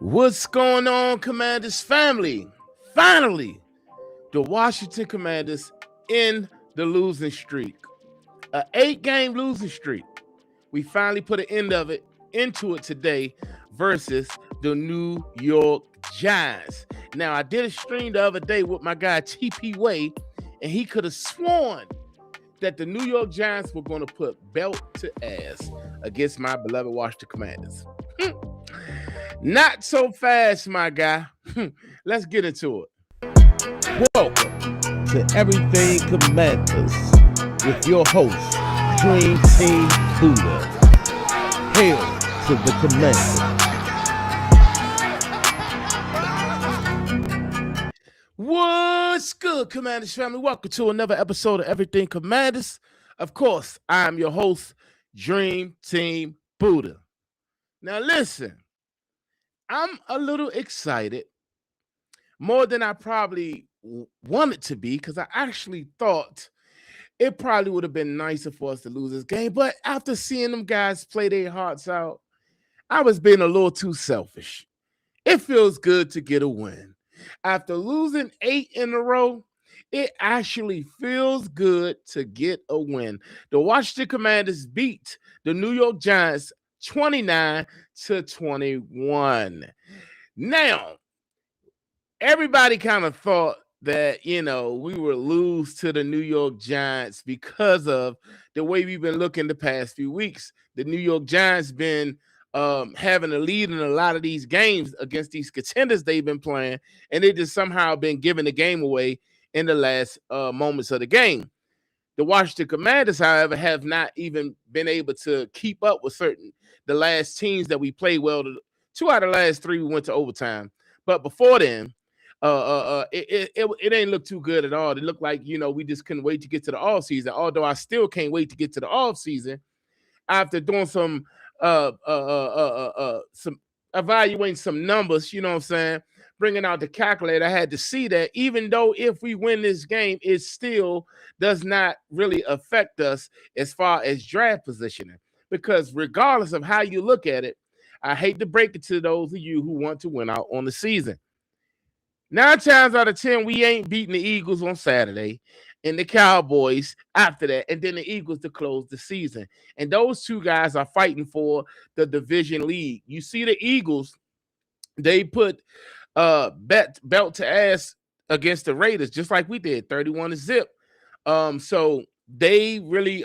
What's going on, Commanders family? Finally, the Washington Commanders in the losing streak. An 8-game losing streak. We finally put an end of it into it today versus the New York Giants. Now, I did a stream the other day with my guy TP Way, and he could have sworn that the New York Giants were going to put belt to ass against my beloved Washington Commanders. Not so fast, my guy. Let's get into it. Welcome to Everything Commanders with your host, Dream Team Buddha. Hail to the Commanders. What's good, Commanders family? Welcome to another episode of Everything Commanders. Of course, I'm your host, Dream Team Buddha. Now listen, I'm a little excited, more than I probably wanted to be, because I actually thought it probably would have been nicer for us to lose this game. But after seeing them guys play their hearts out, I was being a little too selfish. It feels good to get a win. After losing 8 in a row, it actually feels good to get a win. The Washington Commanders beat the New York Giants 29-21. Now, everybody kind of thought that, we would lose to the New York Giants because of the way we've been looking the past few weeks. The New York Giants been having a lead in a lot of these games against these contenders they've been playing, and they just somehow been giving the game away in the last moments of the game. The Washington Commanders, however, have not even been able to keep up with the last teams that we played well. 2 out of the last 3 we went to overtime, but before then, it ain't look too good at all. It looked like we just couldn't wait to get to the off season. Although I still can't wait to get to the off season after doing some evaluating some numbers. You know what I'm saying? Bringing out the calculator, I had to see that even though if we win this game, it still does not really affect us as far as draft positioning. Because regardless of how you look at it, I hate to break it to those of you who want to win out on the season. 9 times out of 10, we ain't beating the Eagles on Saturday and the Cowboys after that, and then the Eagles to close the season. And those two guys are fighting for the division lead. You see the Eagles, they put belt to ass against the Raiders, just like we did, 31-0. So they really,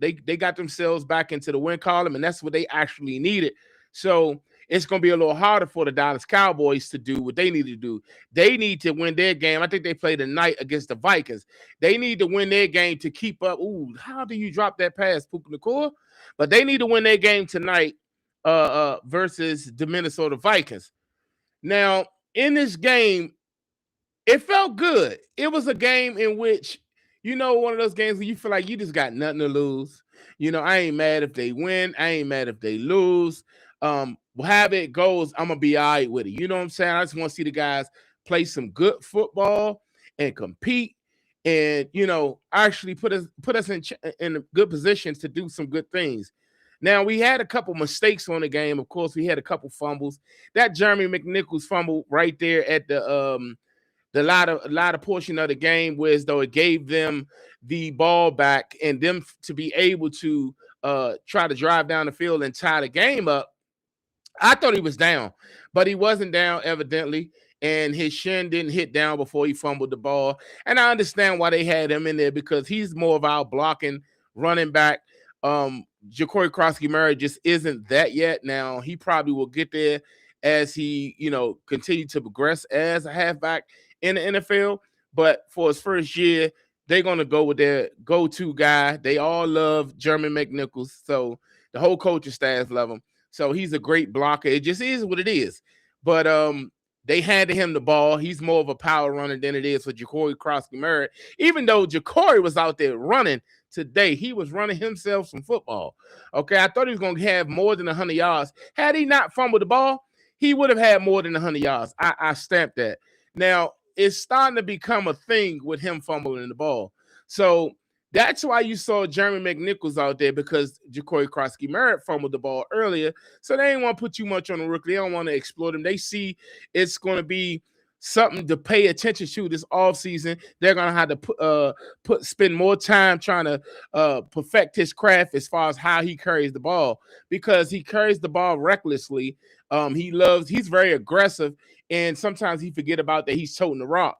they got themselves back into the win column, and that's what they actually needed. So it's going to be a little harder for the Dallas Cowboys to do what they need to do. They need to win their game. I think they play tonight against the Vikings. They need to win their game to keep up. Ooh, how do you drop that pass, Puka Nacua? But they need to win their game tonight versus the Minnesota Vikings. Now, in this game, it felt good. It was a game in which, one of those games where you feel like you just got nothing to lose. I ain't mad if they win. I ain't mad if they lose. However it goes, I'm going to be all right with it. You know what I'm saying? I just want to see the guys play some good football and compete and, actually put us in good positions to do some good things. Now, we had a couple mistakes on the game. Of course, we had a couple fumbles. That Jeremy McNichols fumble right there at the latter portion of the game, where as though it gave them the ball back and them to be able to try to drive down the field and tie the game up. I thought he was down, but he wasn't down evidently, and his shin didn't hit down before he fumbled the ball. And I understand why they had him in there, because he's more of our blocking running back. Ja'Cory Crosby-Murray just isn't that yet. Now, he probably will get there as he, continue to progress as a halfback in the NFL. But for his first year, they're going to go with their go-to guy. They all love Jeremy McNichols, so the whole coaching staff love him. So he's a great blocker. It just is what it is. But they handed him the ball. He's more of a power runner than it is for Ja'Cory Crosby-Murray. Even though Ja'Cory was out there running today, he was running himself some football. Okay, I thought he was going to have more than 100 yards. Had he not fumbled the ball, he would have had more than 100 yards. I stamped that. Now, it's starting to become a thing with him fumbling the ball. So That's why you saw Jeremy McNichols out there, because Ja'Cory Krosky-Merritt fumbled the ball earlier. So they ain't want to put too much on the rookie. They don't want to exploit him. They see it's going to be something to pay attention to this offseason. They're going to have to spend more time trying to perfect his craft as far as how he carries the ball, because he carries the ball recklessly. He's very aggressive, and sometimes he forget about that he's toting the rock.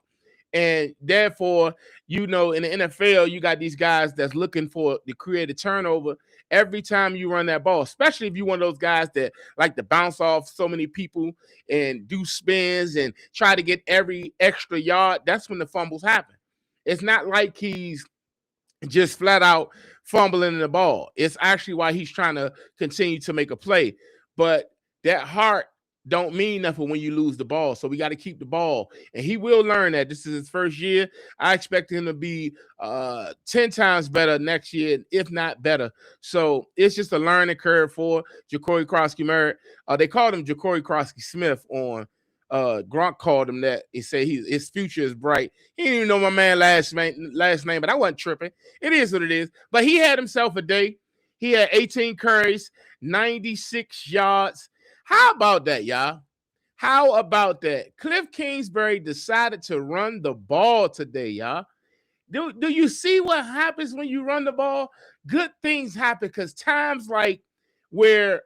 And therefore, in the NFL, you got these guys that's looking for to create a turnover every time you run that ball, especially if you're one of those guys that like to bounce off so many people and do spins and try to get every extra yard. That's when the fumbles happen. It's not like he's just flat out fumbling the ball. It's actually why he's trying to continue to make a play. But that heart don't mean nothing when you lose the ball. So we got to keep the ball. And he will learn that. This is his first year. I expect him to be 10 times better next year, if not better. So it's just a learning curve for Ja'Cory Krosky-Merritt. They called him Ja'Cory Krosky-Smith on Gronk called him that. He said his future is bright. He didn't even know my man last name, but I wasn't tripping. It is what it is. But he had himself a day. He had 18 carries, 96 yards. How about that, y'all? How about that? Cliff Kingsbury decided to run the ball today, y'all. Do you see what happens when you run the ball? Good things happen, because times like where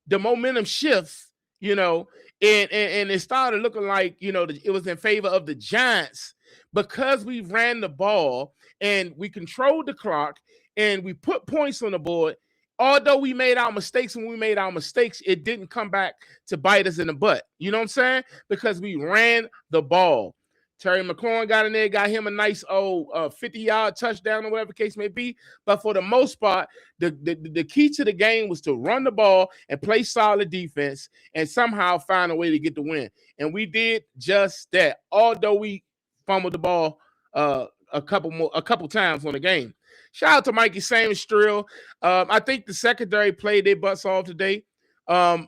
the momentum shifts, and it started looking like, it was in favor of the Giants, because we ran the ball and we controlled the clock and we put points on the board. Although we made our mistakes, it didn't come back to bite us in the butt. You know what I'm saying? Because we ran the ball. Terry McLaurin got in there, got him a nice 50-yard touchdown or whatever the case may be. But for the most part, the key to the game was to run the ball and play solid defense and somehow find a way to get the win. And we did just that. Although we fumbled the ball a couple times on the game. Shout out to Mikey Sainstrill. I think the secondary played their butts off today. Antonio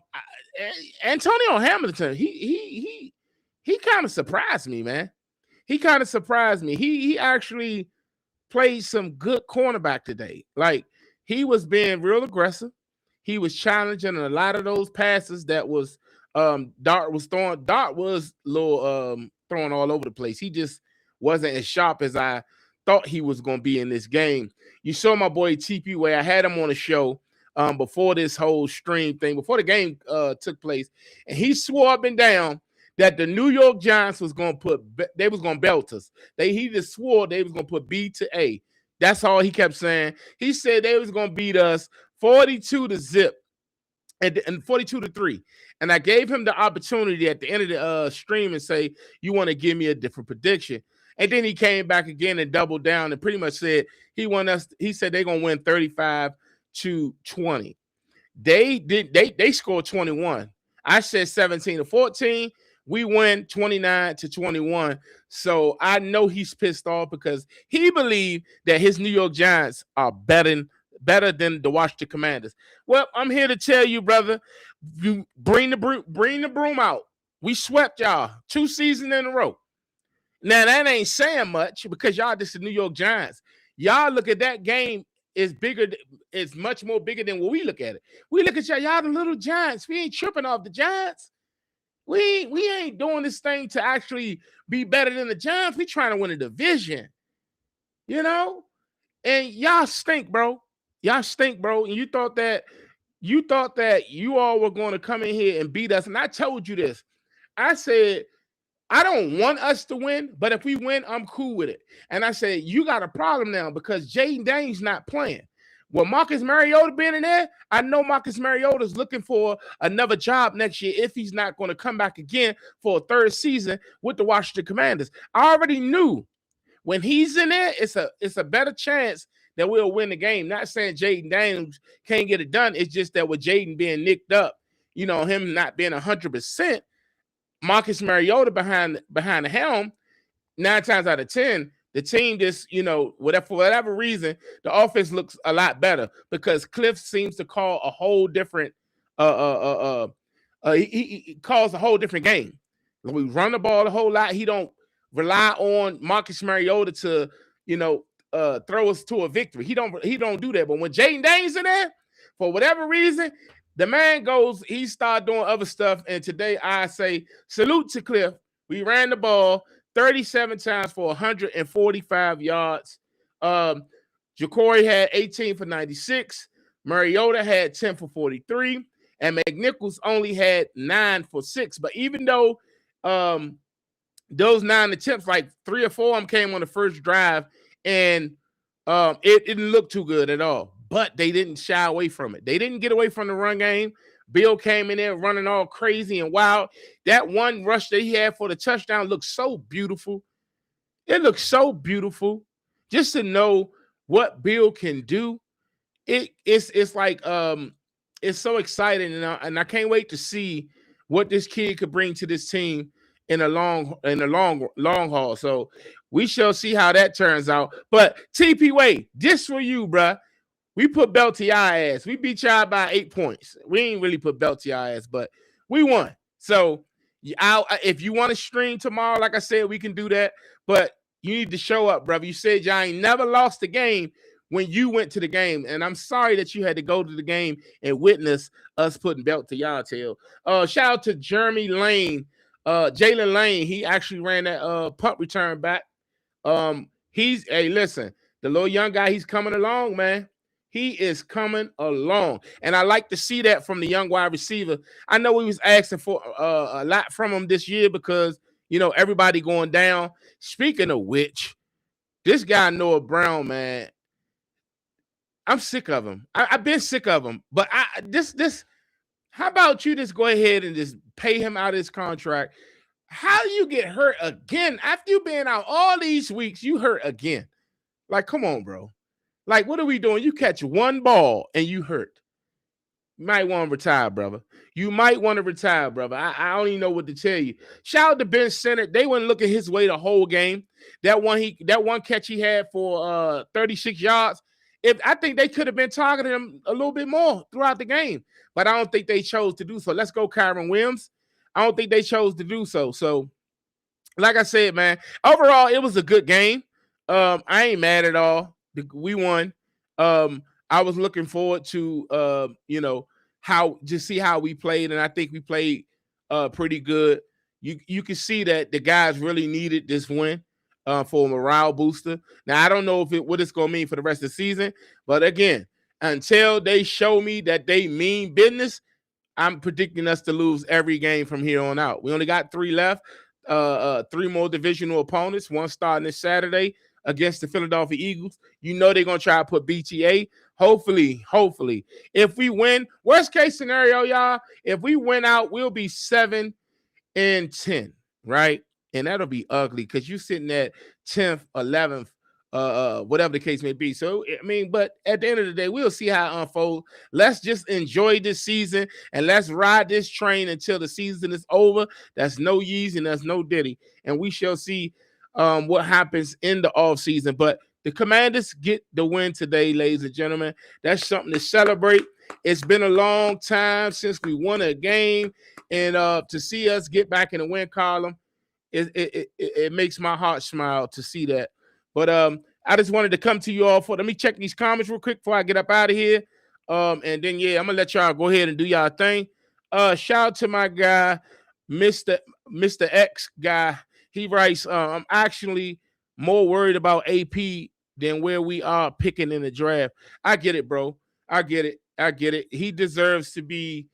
Hamilton, he kind of surprised me, man. He kind of surprised me. He actually played some good cornerback today. Like, he was being real aggressive. He was challenging a lot of those passes that was Dart was throwing. Dart was a little throwing all over the place. He just wasn't as sharp as I thought he was going to be in this game. You saw my boy TP Way. I had him on the show before this whole stream thing, before the game took place, and he swore up and down that the New York Giants was going to belt us. He just swore they was going to put B to A. That's all he kept saying. He said they was going to beat us 42-0 and 42-3. And I gave him the opportunity at the end of the stream and say, you want to give me a different prediction. And then he came back again and doubled down and pretty much said he said they're going to win 35-20. They scored 21. I said 17-14. We win 29-21. So I know he's pissed off because he believed that his New York Giants are better than the Washington Commanders. Well, I'm here to tell you, brother, you bring the broom out. We swept y'all 2 seasons in a row. Now, that ain't saying much because y'all just the New York Giants. Y'all look at that game is bigger. It's much more bigger than what we look at it. We look at y'all the little Giants. We ain't tripping off the Giants. We ain't doing this thing to actually be better than the Giants. We trying to win a division, And y'all stink, bro. Y'all stink, bro. And you thought that you all were going to come in here and beat us. And I told you this. I said, I don't want us to win, but if we win, I'm cool with it. And I said, you got a problem now because Jaden Daniels not playing. Well, Marcus Mariota being in there, I know Marcus Mariota is looking for another job next year if he's not going to come back again for a 3rd season with the Washington Commanders. I already knew when he's in there, it's a better chance that we'll win the game. Not saying Jaden Daniels can't get it done. It's just that with Jaden being nicked up, him not being 100%, Marcus Mariota behind the helm, 9 times out of 10, the team just, for whatever reason, the offense looks a lot better because Cliff seems to call a whole different he calls a whole different game. We run the ball a whole lot. He don't rely on Marcus Mariota to, throw us to a victory. He don't do that. But when Jaden Daniels in there, for whatever reason, the man goes, he started doing other stuff. And today I say salute to Cliff. We ran the ball 37 times for 145 yards. Ja'Cory had 18 for 96. Mariota had 10 for 43. And McNichols only had 9 for 6. But even though those 9 attempts, like 3 or 4 of them came on the first drive, and it didn't look too good at all. But they didn't shy away from it. They didn't get away from the run game. Bill came in there running all crazy and wild. That one rush that he had for the touchdown looked so beautiful. It looked so beautiful. Just to know what Bill can do, it's like it's so exciting, and I can't wait to see what this kid could bring to this team in a long haul. So we shall see how that turns out. But TP Wade, this for you, bruh. We put belt to y'all ass. We beat y'all by 8 points. We ain't really put belt to y'all ass, but we won. So if you want to stream tomorrow, like I said, we can do that. But you need to show up, brother. You said y'all ain't never lost a game when you went to the game. And I'm sorry that you had to go to the game and witness us putting belt to y'all tail. Shout out to Jeremy Lane. Jalen Lane, he actually ran that punt return back. Hey, listen, the little young guy, he's coming along, man. He is coming along. And I like to see that from the young wide receiver. I know we was asking for a lot from him this year because, everybody going down. Speaking of which, this guy, Noah Brown, man, I'm sick of him. I've been sick of him. But how about you just go ahead and just pay him out of his contract? How do you get hurt again? After you've been out all these weeks, you hurt again. Like, come on, bro. Like, what are we doing? You catch one ball and you hurt. You might want to retire, brother. You might want to retire, brother. I don't even know what to tell you. Shout out to Ben Center. They weren't looking his way the whole game. That one catch he had for 36 yards. I think they could have been targeting him a little bit more throughout the game, but I don't think they chose to do so. Let's go, Kyron Williams. I don't think they chose to do so. So, like I said, man, overall, it was a good game. I ain't mad at all. We won. I was looking forward to see how we played, and I think we played pretty good. You can see that the guys really needed this win for a morale booster. Now I don't know what it's gonna mean for the rest of the season, but again, until they show me that they mean business, I'm predicting us to lose every game from here on out. We only got 3 left. 3 more divisional opponents. One starting this Saturday against the Philadelphia Eagles. They're going to try to put BTA. Hopefully, if we win, worst case scenario, y'all, if we win out, we'll be 7-10, right? And that'll be ugly because you're sitting at 10th, 11th, whatever the case may be. So, but at the end of the day, we'll see how it unfolds. Let's just enjoy this season and let's ride this train until the season is over. That's no Yeezy and that's no Diddy. And we shall see what happens in the offseason. But the Commanders get the win today, ladies and gentlemen. That's something to celebrate. It's been a long time since we won a game. And to see us get back in the win column, it makes my heart smile to see that. But I just wanted to come to you all let me check these comments real quick before I get up out of here. And then, I'm going to let y'all go ahead and do y'all thing. Shout out to my guy, Mr. X guy. He writes, I'm actually more worried about AP than where we are picking in the draft. I get it, bro. I get it. He deserves to be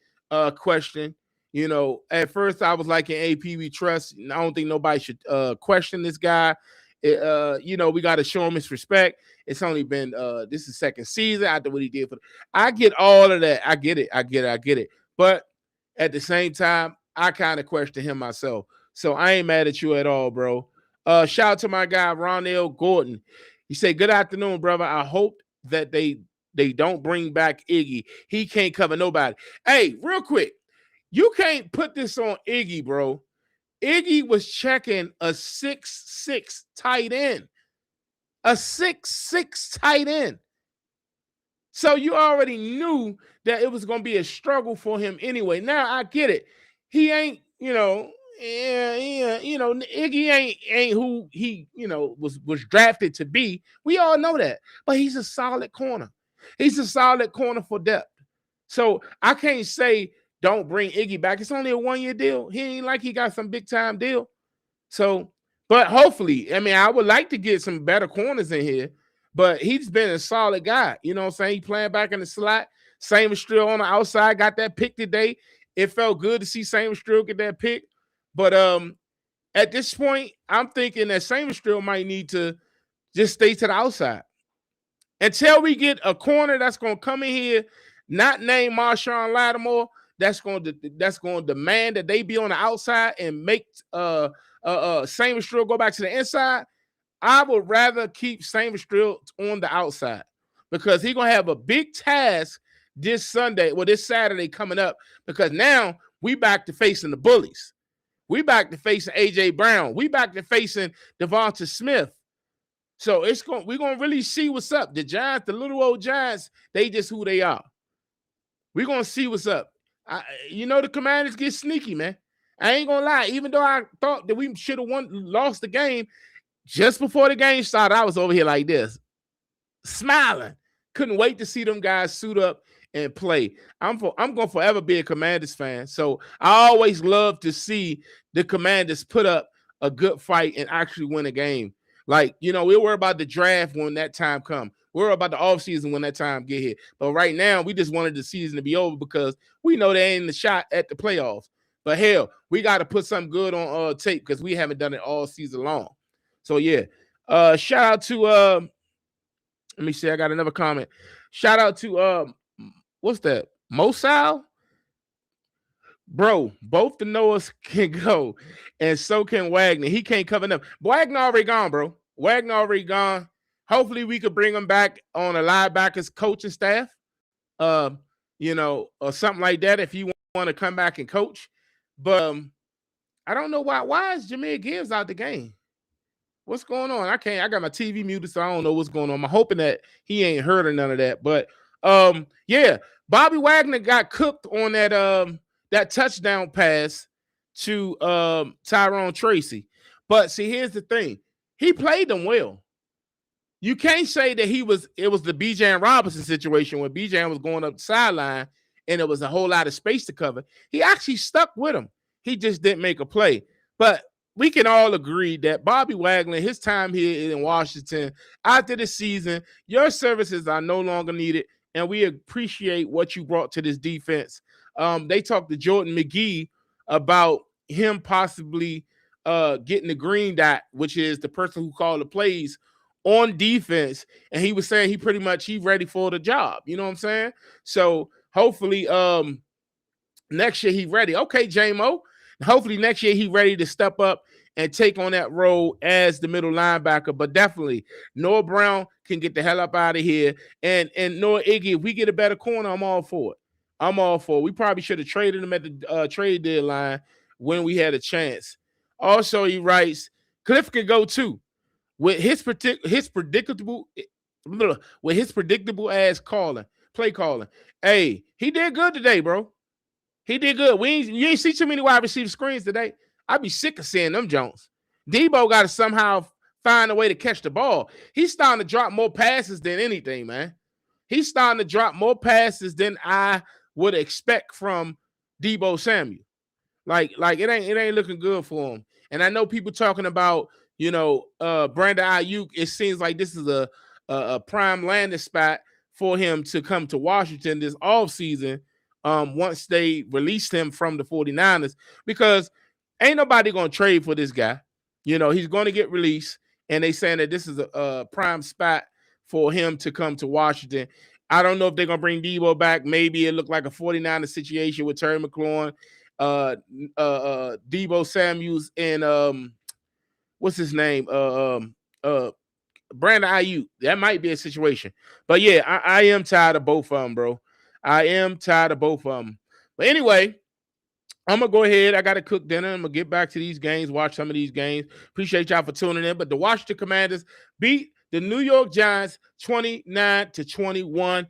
questioned. At first I was like, in AP we trust. I don't think nobody should question this guy. We got to show him his respect. It's only been this is second season after what he did I get all of that. I get it. But at the same time, I kind of question him myself. So I ain't mad at you at all, bro. Shout out to my guy Ronell Gordon. He said, "Good afternoon, brother. I hope that they don't bring back Iggy. He can't cover nobody." Hey, real quick, you can't put this on Iggy, bro. Iggy was checking a 6'6" tight end. A 6'6" tight end. So you already knew that it was going to be a struggle for him anyway. Now I get it. He ain't, Yeah, Iggy ain't who he, was drafted to be. We all know that. But he's a solid corner. He's a solid corner for depth. So I can't say don't bring Iggy back. It's only a 1-year deal. He ain't like he got some big time deal. So, but hopefully, I mean, I would like to get some better corners in here, but he's been a solid guy. You know what I'm saying? He playing back in the slot. Same as Strill on the outside, got that pick today. It felt good to see Same Strill get that pick. But at this point, I'm thinking that Same Strill might need to just stay to the outside until we get a corner that's going to come in here, not named Marshawn Lattimore, that's going to demand that they be on the outside and make Same Strill go back to the inside. I would rather keep Same Strill on the outside because he's going to have a big task this Saturday coming up, because now we back to facing the bullies. We back to facing A.J. Brown. We back to facing Devonta Smith. So we're going to really see what's up. The Giants, the little old Giants, they just who they are. We're going to see what's up. The Commanders get sneaky, man. I ain't going to lie. Even though I thought that we should have lost the game, just before the game started, I was over here like this, smiling. Couldn't wait to see them guys suit up and play. I'm going to forever be a Commanders fan. So I always love to see the Commanders put up a good fight and actually win a game. Like, we'll worry about the draft when that time comes. We'll worry about the offseason when that time get here. But right now, we just wanted the season to be over because we know they ain't the shot at the playoffs. But hell, we got to put something good on tape because we haven't done it all season long. So yeah, shout out to let me see. I got another comment. Shout out to what's that? Mosal, bro. Both the Noahs can go, and so can Wagner. He can't cover them. Wagner already gone, bro. Wagner already gone. Hopefully, we could bring him back on a linebackers coaching staff, or something like that if you want to come back and coach. But I don't know why. Why is Jahmyr Gibbs out the game? What's going on? I got my TV muted, so I don't know what's going on. I'm hoping that he ain't heard or none of that. But yeah, Bobby Wagner got cooked on that touchdown pass to Tyrone Tracy. But see, here's the thing. He played them well. You can't say that it was the Bijan Robinson situation where Bijan was going up the sideline and there was a whole lot of space to cover. He actually stuck with him. He just didn't make a play. But we can all agree that Bobby Wagner, his time here in Washington, after the season, your services are no longer needed, and we appreciate what you brought to this defense. They talked to Jordan McGee about him possibly getting the green dot, which is the person who called the plays on defense, and he was saying he's ready for the job. You know what I'm saying? So hopefully next year he's ready. Okay, J-Mo. Hopefully next year he's ready to step up and take on that role as the middle linebacker. But definitely, Noah Brown can get the hell up out of here. And Noah Iggy, if we get a better corner, I'm all for it. We probably should have traded him at the trade deadline when we had a chance. Also, he writes, Cliff can go too. With his predictable ass play calling. Hey, he did good today, bro. He did good. You ain't see too many wide receiver screens today. I'd be sick of seeing them Jones. Debo got to somehow find a way to catch the ball. He's starting to drop more passes than anything, man. He's starting to drop more passes than I would expect from Debo Samuel. Like it ain't looking good for him. And I know people talking about, Brandon Ayuk. It seems like this is a prime landing spot for him to come to Washington this offseason. Once they released him from the 49ers, because ain't nobody going to trade for this guy. He's going to get released, and they saying that this is a prime spot for him to come to Washington. I don't know if they're going to bring Debo back. Maybe it looked like a 49ers situation with Terry McLaurin, Debo Samuels, and what's his name? Brandon Ayuk. That might be a situation. But yeah, I am tired of both of them, bro. I am tired of both of them. But anyway, I'm going to go ahead. I got to cook dinner. I'm going to get back to these games, watch some of these games. Appreciate y'all for tuning in. But the Washington Commanders beat the New York Giants 29-21.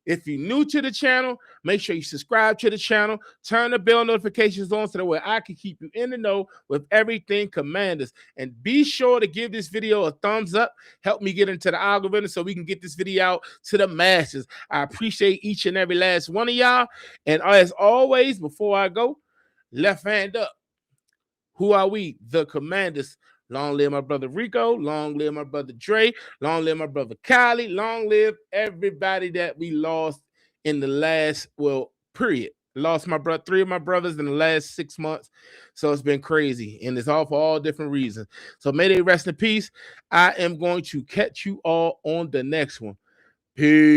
If you're new to the channel, make sure you subscribe to the channel, turn the bell notifications on so that way I can keep you in the know with everything Commanders. And be sure to give this video a thumbs up. Help me get into the algorithm so we can get this video out to the masses. I appreciate each and every last one of y'all. And as always, before I go, left hand up. Who are we? The Commanders. Long live my brother Rico. Long live my brother Dre. Long live my brother Kylie. Long live everybody that we lost in the last, period. Lost my brother, 3 of my brothers in the last 6 months. So it's been crazy. And it's all for all different reasons. So may they rest in peace. I am going to catch you all on the next one. Peace.